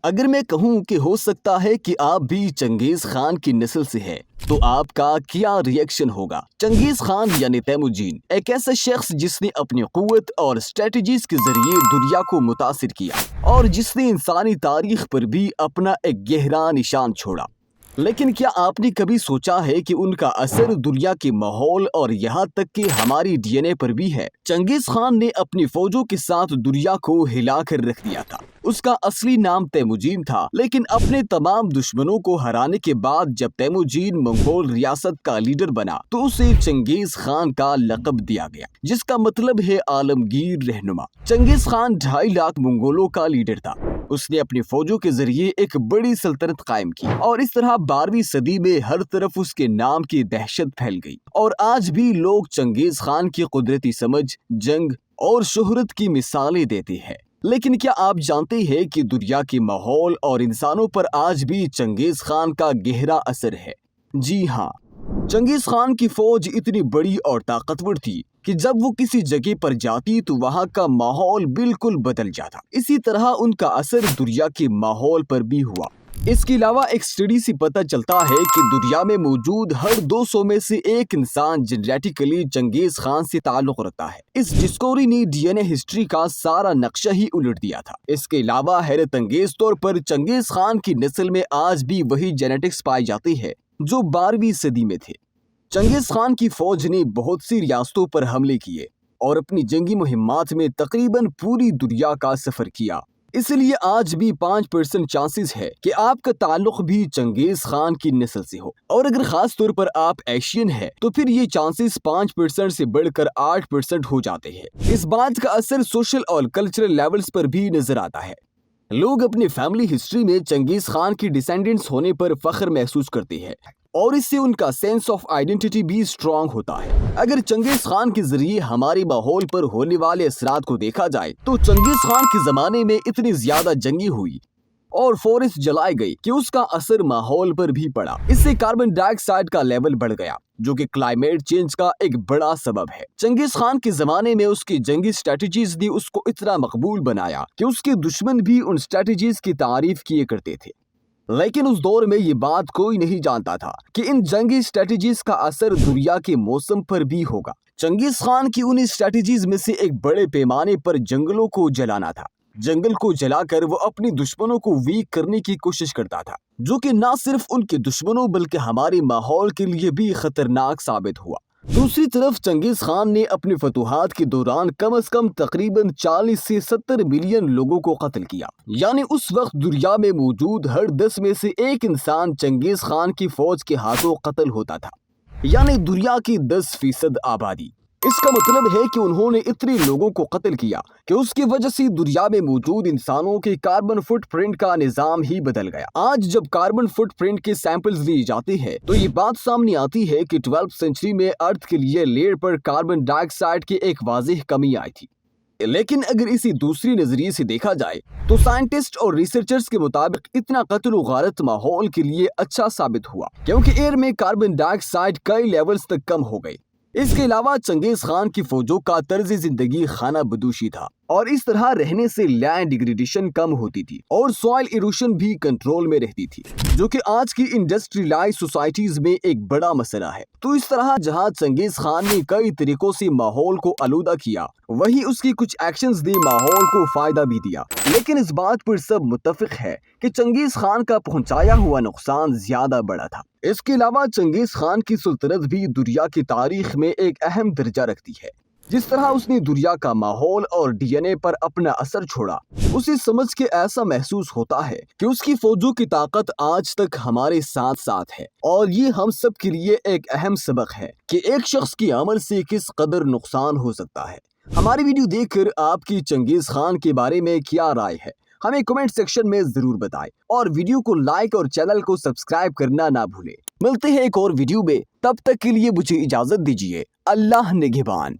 اگر میں کہوں کہ ہو سکتا ہے کہ آپ بھی چنگیز خان کی نسل سے ہیں تو آپ کا کیا ری ایکشن ہوگا؟ چنگیز خان یعنی تیموجین ایک ایسا شخص جس نے اپنی قوت اور اسٹریٹجیز کے ذریعے دنیا کو متاثر کیا اور جس نے انسانی تاریخ پر بھی اپنا ایک گہرا نشان چھوڑا۔ لیکن کیا آپ نے کبھی سوچا ہے کہ ان کا اثر دنیا کے ماحول اور یہاں تک کہ ہماری ڈی این اے پر بھی ہے؟ چنگیز خان نے اپنی فوجوں کے ساتھ دنیا کو ہلا کر رکھ دیا تھا۔ اس کا اصلی نام تیموجین تھا، لیکن اپنے تمام دشمنوں کو ہرانے کے بعد جب تیموجین منگول ریاست کا لیڈر بنا تو اسے چنگیز خان کا لقب دیا گیا، جس کا مطلب ہے عالمگیر رہنما۔ چنگیز خان 2.5 لاکھ منگولوں کا لیڈر تھا۔ اس نے اپنی فوجوں کے ذریعے ایک بڑی سلطنت قائم کی اور اس طرح 12ویں صدی میں ہر طرف اس کے نام کی دہشت پھیل گئی، اور آج بھی لوگ چنگیز خان کی قدرتی سمجھ، جنگ اور شہرت کی مثالیں دیتے ہیں۔ لیکن کیا آپ جانتے ہیں کہ دنیا کے ماحول اور انسانوں پر آج بھی چنگیز خان کا گہرا اثر ہے؟ جی ہاں، چنگیز خان کی فوج اتنی بڑی اور طاقتور تھی کہ جب وہ کسی جگہ پر جاتی تو وہاں کا ماحول بالکل بدل جاتا۔ اسی طرح ان کا اثر دنیا کے ماحول پر بھی ہوا۔ اس کے علاوہ ایک اسٹڈی سے پتہ چلتا ہے کہ دنیا میں موجود ہر 200 میں سے ایک انسان جینیٹیکلی چنگیز خان سے تعلق رکھتا ہے۔ اس ڈسکوری نے ڈی این اے ہسٹری کا سارا نقشہ ہی الٹ دیا تھا۔ اس کے علاوہ حیرت انگیز طور پر چنگیز خان کی نسل میں آج بھی وہی جینیٹکس پائی جاتی ہے جو 12ویں صدی میں تھے۔ چنگیز خان کی فوج نے بہت سی ریاستوں پر حملے کیے اور اپنی جنگی مہمات میں تقریباً پوری دنیا کا سفر کیا۔ اس لیے آج بھی 5% چانسز ہے کہ آپ کا تعلق بھی چنگیز خان کی نسل سے ہو، اور اگر خاص طور پر آپ ایشین ہیں تو پھر یہ چانسز 5% سے بڑھ کر 8% ہو جاتے ہیں۔ اس بات کا اثر سوشل اور کلچرل لیولز پر بھی نظر آتا ہے۔ لوگ اپنی فیملی ہسٹری میں چنگیز خان کی ڈیسینڈنٹس ہونے پر فخر محسوس کرتے ہیں، اور اس سے ان کا سینس آف آئیڈینٹی بھی اسٹرانگ ہوتا ہے۔ اگر چنگیز خان کے ذریعے ہمارے ماحول پر ہونے والے اثرات کو دیکھا جائے تو چنگیز خان کے زمانے میں اتنی زیادہ جنگیں ہوئی اور فورسٹ جلائے گئی کہ اس کا اثر ماحول پر بھی پڑا۔ اس سے کاربن ڈائی آکسائڈ کا لیول بڑھ گیا، جو کہ کلائمیٹ چینج کا ایک بڑا سبب ہے۔ چنگیز خان کے زمانے میں اس کی جنگی اسٹریٹجیز نے اس کو اتنا مقبول بنایا کہ اس کے دشمن بھی ان اسٹریٹجیز کی تعریف کیے کرتے تھے۔ لیکن اس دور میں یہ بات کوئی نہیں جانتا تھا کہ ان جنگی اسٹریٹجیز کا اثر دنیا کے موسم پر بھی ہوگا۔ چنگیز خان کی ان اسٹریٹجیز میں سے ایک بڑے پیمانے پر جنگلوں کو جلانا تھا۔ جنگل کو جلا کر وہ اپنی دشمنوں کو ویک کرنے کی کوشش کرتا تھا، جو کہ نہ صرف ان کے دشمنوں بلکہ ہمارے ماحول کے لیے بھی خطرناک ثابت ہوا۔ دوسری طرف چنگیز خان نے اپنی فتوحات کے دوران کم از کم تقریباً 40 سے 70 ملین لوگوں کو قتل کیا، یعنی اس وقت دنیا میں موجود ہر 10 میں سے ایک انسان چنگیز خان کی فوج کے ہاتھوں قتل ہوتا تھا، یعنی دنیا کی 10% آبادی۔ اس کا مطلب ہے کہ انہوں نے اتنے لوگوں کو قتل کیا کہ اس کی وجہ سے دنیا میں موجود انسانوں کے کاربن فٹ پرنٹ کا نظام ہی بدل گیا۔ آج جب کاربن فٹ پرنٹ کے سیمپلز لیے جاتے ہیں تو یہ بات سامنے آتی ہے کہ 12ویں سنچری میں ارتھ کے لیے لیئر پر کاربن ڈائی آکسائڈ کی ایک واضح کمی آئی تھی۔ لیکن اگر اسی دوسری نظریے سے دیکھا جائے تو سائنٹسٹ اور ریسرچرز کے مطابق اتنا قتل و غارت ماحول کے لیے اچھا ثابت ہوا، کیونکہ ایئر میں کاربن ڈائی آکسائڈ کئی لیولز تک کم ہو گئی۔ اس کے علاوہ چنگیز خان کی فوجوں کا طرز زندگی خانہ بدوشی تھا، اور اس طرح رہنے سے لینڈ ڈیگریڈیشن کم ہوتی تھی اور سوائل ایروشن بھی کنٹرول میں رہتی تھی، جو کہ آج کی انڈسٹریلائز سوسائٹیز میں ایک بڑا مسئلہ ہے۔ تو اس طرح جہاں چنگیز خان نے کئی طریقوں سے ماحول کو آلودہ کیا، وہیں اس کی کچھ ایکشنز نے ماحول کو فائدہ بھی دیا۔ لیکن اس بات پر سب متفق ہے کہ چنگیز خان کا پہنچایا ہوا نقصان زیادہ بڑا تھا۔ اس کے علاوہ چنگیز خان کی سلطنت بھی دنیا کی تاریخ میں ایک اہم درجہ رکھتی ہے۔ جس طرح اس نے دنیا کا ماحول اور ڈی این اے پر اپنا اثر چھوڑا، اسے سمجھ کے ایسا محسوس ہوتا ہے کہ اس کی فوجوں کی طاقت آج تک ہمارے ساتھ ساتھ ہے، اور یہ ہم سب کے لیے ایک اہم سبق ہے کہ ایک شخص کی عمل سے کس قدر نقصان ہو سکتا ہے۔ ہماری ویڈیو دیکھ کر آپ کی چنگیز خان کے بارے میں کیا رائے ہے؟ ہمیں کمنٹ سیکشن میں ضرور بتائیں، اور ویڈیو کو لائک اور چینل کو سبسکرائب کرنا نہ بھولیں۔ ملتے ہیں ایک اور ویڈیو میں، تب تک کے لیے مجھے اجازت دیجیے۔ اللہ نگہبان۔